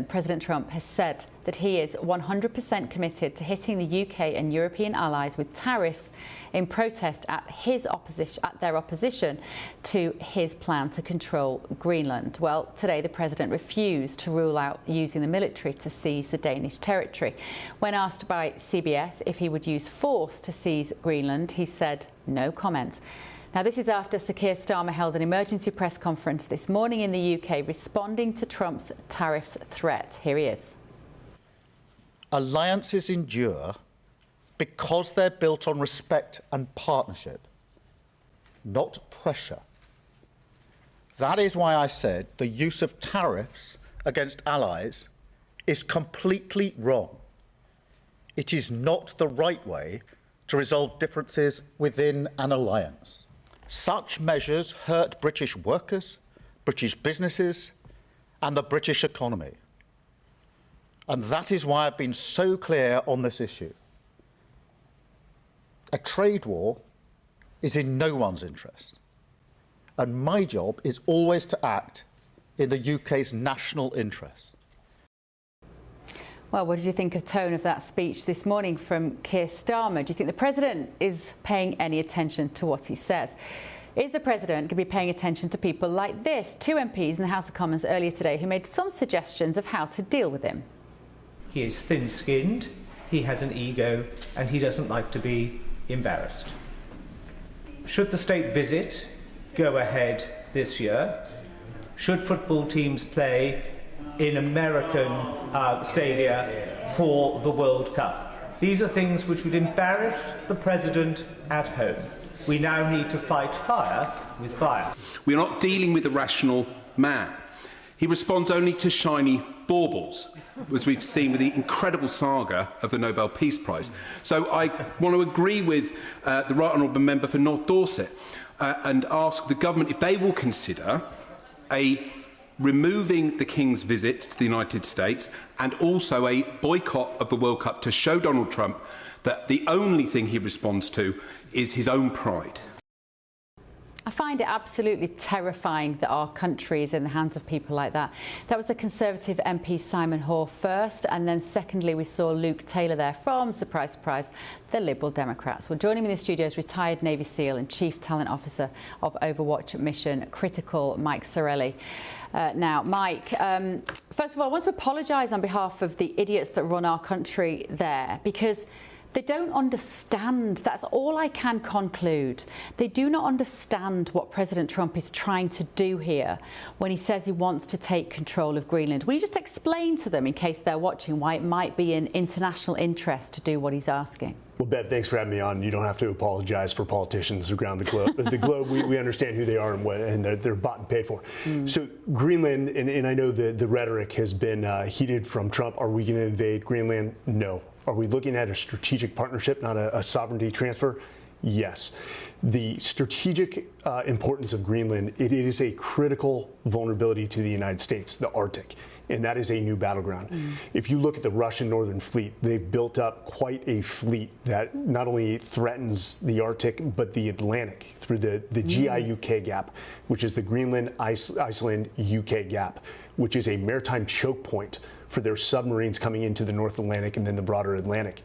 President Trump has said that he is 100% committed to hitting the UK and European allies with tariffs in protest at their opposition to his plan to control Greenland. Well, today the president refused to rule out using the military to seize the Danish territory. When asked by CBS if he would use force to seize Greenland, he said no comment. Now, this is after Sir Keir Starmer held an emergency press conference this morning in the UK responding to Trump's tariffs threat. Here he is. Alliances endure because they're built on respect and partnership, not pressure. That is why I said the use of tariffs against allies is completely wrong. It is not the right way to resolve differences within an alliance. Such measures hurt British workers, British businesses, and the British economy. And that is why I've been so clear on this issue. A trade war is in no one's interest. And my job is always to act in the UK's national interest. Well, what did you think of the tone of that speech this morning from Keir Starmer? Do you think the president is paying any attention to what he says? Is the president going to be paying attention to people like this? Two MPs in the House of Commons earlier today who made some suggestions of how to deal with him. He is thin-skinned, he has an ego, and he doesn't like to be embarrassed. Should the state visit go ahead this year? Should football teams play in American stadia for the World Cup? These are things which would embarrass the president at home. We now need to fight fire with fire. We are not dealing with a rational man. He responds only to shiny baubles, as we've seen with the incredible saga of the Nobel Peace Prize. So I want to agree with the Right Honourable Member for North Dorset and ask the government if they will consider removing the King's visit to the United States and also a boycott of the World Cup to show Donald Trump that the only thing he responds to is his own pride. I find it absolutely terrifying that our country is in the hands of people like that. That was the Conservative MP Simon Hoare first, and then secondly we saw Luke Taylor there from, surprise, surprise, the Liberal Democrats. Well, joining me in the studio is retired Navy SEAL and Chief Talent Officer of Overwatch Mission Critical, Mike Sarraille. Now, Mike, first of all, I want to apologise on behalf of the idiots that run our country there, because they don't understand. That's all I can conclude. They do not understand what President Trump is trying to do here when he says he wants to take control of Greenland. Will you just explain to them, in case they're watching, why it might be in international interest to do what he's asking? Well, Bev, thanks for having me on. You don't have to apologize for politicians around the globe. The globe, we understand who they are and they're bought and paid for. So Greenland, and I know the rhetoric has been heated from Trump. Are we going to invade Greenland? No. Are we looking at a strategic partnership, not a sovereignty transfer? Yes. The strategic importance of Greenland, it is a critical vulnerability to the United States, the Arctic, and that is a new battleground. If you look at the Russian Northern Fleet, they've built up quite a fleet that not only threatens the Arctic, but the Atlantic through the GI-UK gap, which is the Greenland-Iceland-UK gap, which is a maritime choke point for their submarines coming into the North Atlantic and then the broader Atlantic.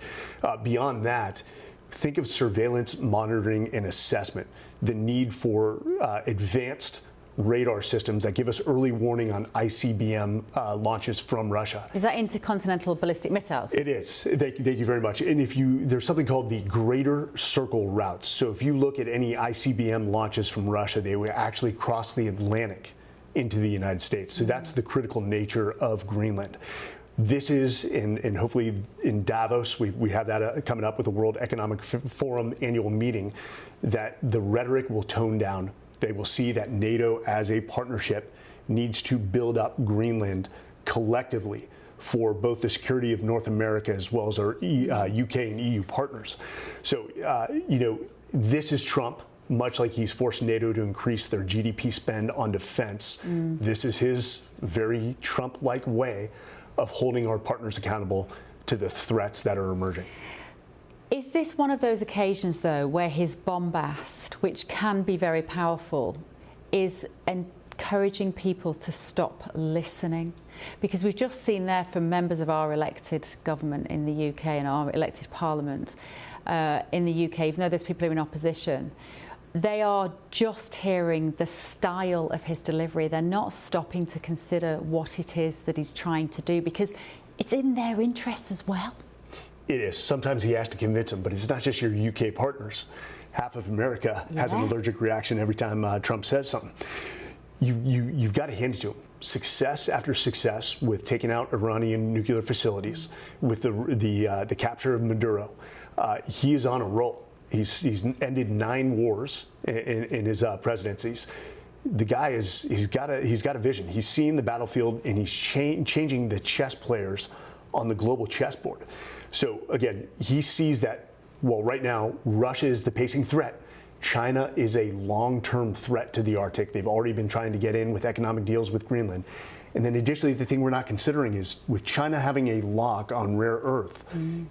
Beyond that, think of surveillance, monitoring, and assessment. The need for advanced radar systems that give us early warning on ICBM launches from Russia. Is that intercontinental ballistic missiles? It is. Thank you very much. And there's something called the Greater Circle routes. So if you look at any ICBM launches from Russia, they would actually cross the Atlantic into the United States. So that's the critical nature of Greenland. This is, and hopefully in Davos, we have that coming up with the World Economic Forum annual meeting, that the rhetoric will tone down. They will see that NATO as a partnership needs to build up Greenland collectively for both the security of North America as well as our UK and EU partners. So, this is Trump. Much like he's forced NATO to increase their GDP spend on defense, this is his very Trump-like way of holding our partners accountable to the threats that are emerging. Is this one of those occasions, though, where his bombast, which can be very powerful, is encouraging people to stop listening? because we've just seen there from members of our elected government in the UK and our elected parliament in the UK, even though those people are in opposition, they are just hearing the style of his delivery. They're not stopping to consider what it is that he's trying to do, because it's in their interests as well. It is. Sometimes he has to convince them, but it's not just your UK partners. Half of America has an allergic reaction every time Trump says something. You've got to hand it to him. Success after success with taking out Iranian nuclear facilities, with the capture of Maduro. He is on a roll. He's ended 9 wars in his presidencies. The guy he's got a vision. He's seeing the battlefield, and he's changing the chess players on the global chessboard. So again, he sees that, well, right now, Russia is the pacing threat. China is a long-term threat to the Arctic. They've already been trying to get in with economic deals with Greenland. And then additionally, the thing we're not considering is, with China having a lock on rare earth,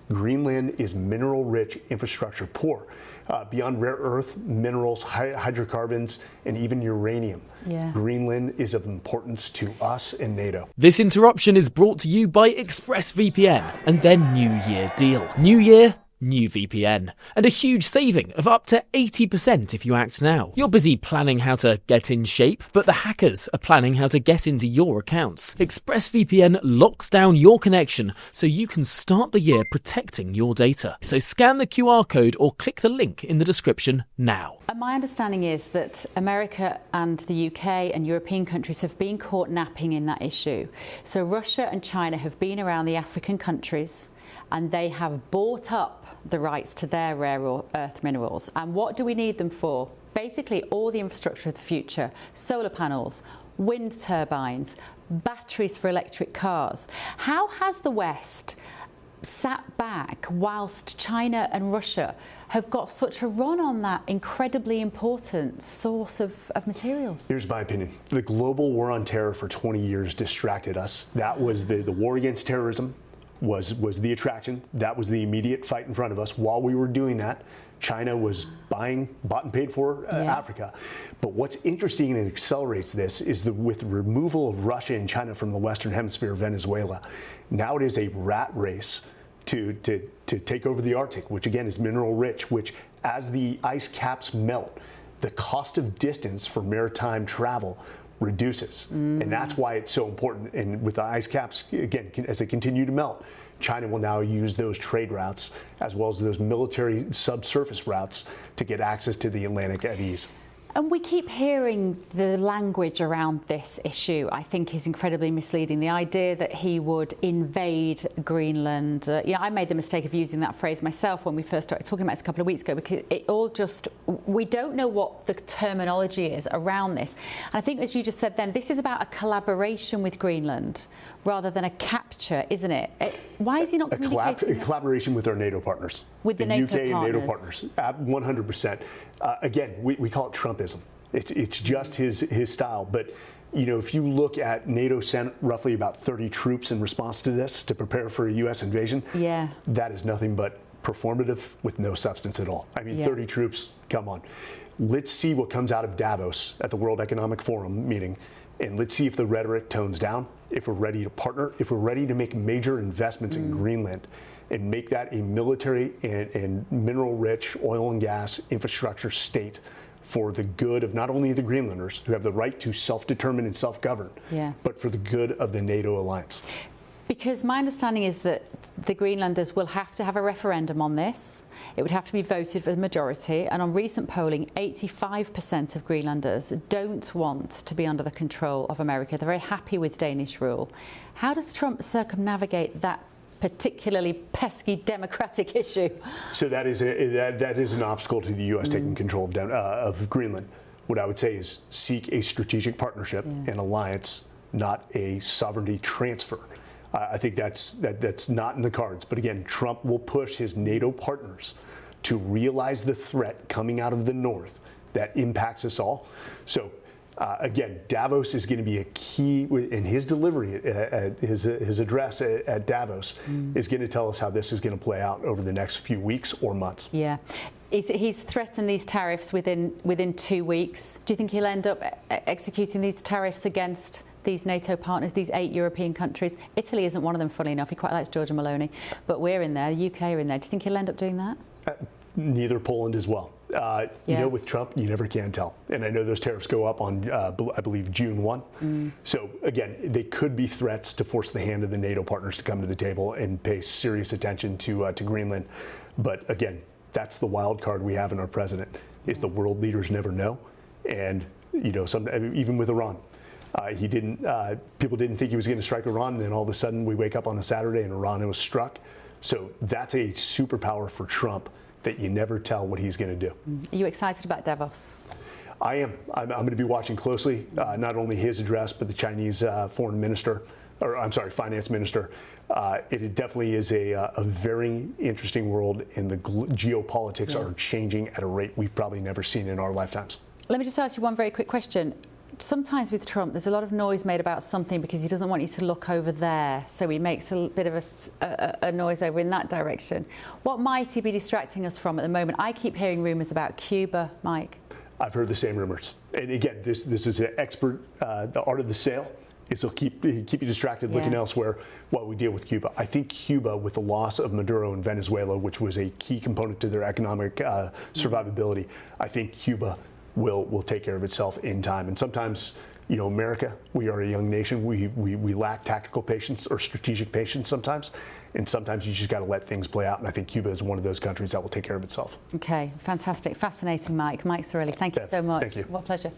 Greenland is mineral-rich, infrastructure poor. Beyond rare earth, minerals, hydrocarbons, and even uranium. Greenland is of importance to us and NATO. This interruption is brought to you by ExpressVPN and their New Year deal. New Year, new VPN, and a huge saving of up to 80% if you act now. You're busy planning how to get in shape, but the hackers are planning how to get into your accounts. ExpressVPN locks down your connection so you can start the year protecting your data. So scan the QR code or click the link in the description now. And my understanding is that America and the UK and European countries have been caught napping in that issue. So Russia and China have been around the African countries, and they have bought up the rights to their rare earth minerals. And what do we need them for? Basically, all the infrastructure of the future: solar panels, wind turbines, batteries for electric cars. How has the West sat back whilst China and Russia have got such a run on that incredibly important source of materials? Here's my opinion. The global war on terror for 20 years distracted us. That was the war against terrorism. Was the attraction. That was the immediate fight in front of us. While we were doing that, China was bought and paid for Africa. But what's interesting and accelerates this is with the removal of Russia and China from the Western Hemisphere, Venezuela, now it is a rat race to take over the Arctic, which again is mineral rich, which as the ice caps melt, the cost of distance for maritime travel reduces. And that's why it's so important. And with the ice caps, again, as they continue to melt, China will now use those trade routes as well as those military subsurface routes to get access to the Atlantic at ease. And we keep hearing the language around this issue, I think, is incredibly misleading. The idea that he would invade Greenland. I made the mistake of using that phrase myself when we first started talking about this a couple of weeks ago, because it all just, we don't know what the terminology is around this. And I think, as you just said then, this is about a collaboration with Greenland rather than a capture, isn't it? Why is he not communicating? A collaboration with our NATO partners. With the NATO UK partners. and NATO partners, 100%. Again, we call it Trumpism. It's just his style. But if you look at NATO sent roughly about 30 troops in response to this to prepare for a U.S. invasion. That is nothing but performative with no substance at all. I mean, 30 troops, come on. Let's see what comes out of Davos at the World Economic Forum meeting. And let's see if the rhetoric tones down, if we're ready to partner, if we're ready to make major investments in Greenland and make that a military and mineral-rich oil and gas infrastructure state for the good of not only the Greenlanders, who have the right to self-determine and self-govern, but for the good of the NATO alliance. Because my understanding is that the Greenlanders will have to have a referendum on this. It would have to be voted for the majority. And on recent polling, 85% of Greenlanders don't want to be under the control of America. They're very happy with Danish rule. How does Trump circumnavigate that particularly pesky democratic issue? So that is an obstacle to the U.S. taking control of Greenland. What I would say is seek a strategic partnership and alliance, not a sovereignty transfer. I think that's not in the cards. But again, Trump will push his NATO partners to realize the threat coming out of the north that impacts us all. So again, Davos is going to be a key in his delivery at his address at Davos is going to tell us how this is going to play out over the next few weeks or months. He's threatened these tariffs within 2 weeks. Do you think he'll end up executing these tariffs against these NATO partners, these 8 European countries. Italy isn't one of them, funnily enough. He quite likes Georgia Maloney. But we're in there, the UK are in there. Do you think he'll end up doing that? Neither Poland as well. You know, with Trump, you never can tell. And I know those tariffs go up on, I believe, June 1. So, again, they could be threats to force the hand of the NATO partners to come to the table and pay serious attention to Greenland. But, again, that's the wild card we have in our president, is the world leaders never know. And, you know, even with Iran. People didn't think he was going to strike Iran, and then all of a sudden we wake up on a Saturday and Iran was struck. So that's a superpower for Trump that you never tell what he's going to do. Are you excited about Davos? I am. I'm going to be watching closely, not only his address, but the Chinese finance minister. It definitely is a very interesting world, and the geopolitics are changing at a rate we've probably never seen in our lifetimes. Let me just ask you one very quick question. Sometimes with Trump, there's a lot of noise made about something because he doesn't want you to look over there. So he makes a bit of a noise over in that direction. What might he be distracting us from at the moment? I keep hearing rumours about Cuba, Mike. I've heard the same rumours. And again, this is an expert, the art of the sale is he'll keep you distracted looking elsewhere while we deal with Cuba. I think Cuba, with the loss of Maduro in Venezuela, which was a key component to their economic survivability, I think Cuba will take care of itself in time. And sometimes, you know, America, we are a young nation. We lack tactical patience or strategic patience sometimes. And sometimes you just got to let things play out. And I think Cuba is one of those countries that will take care of itself. Okay, fantastic. Fascinating, Mike. Mike Sarraille, thank you so much. Thank you. What a pleasure.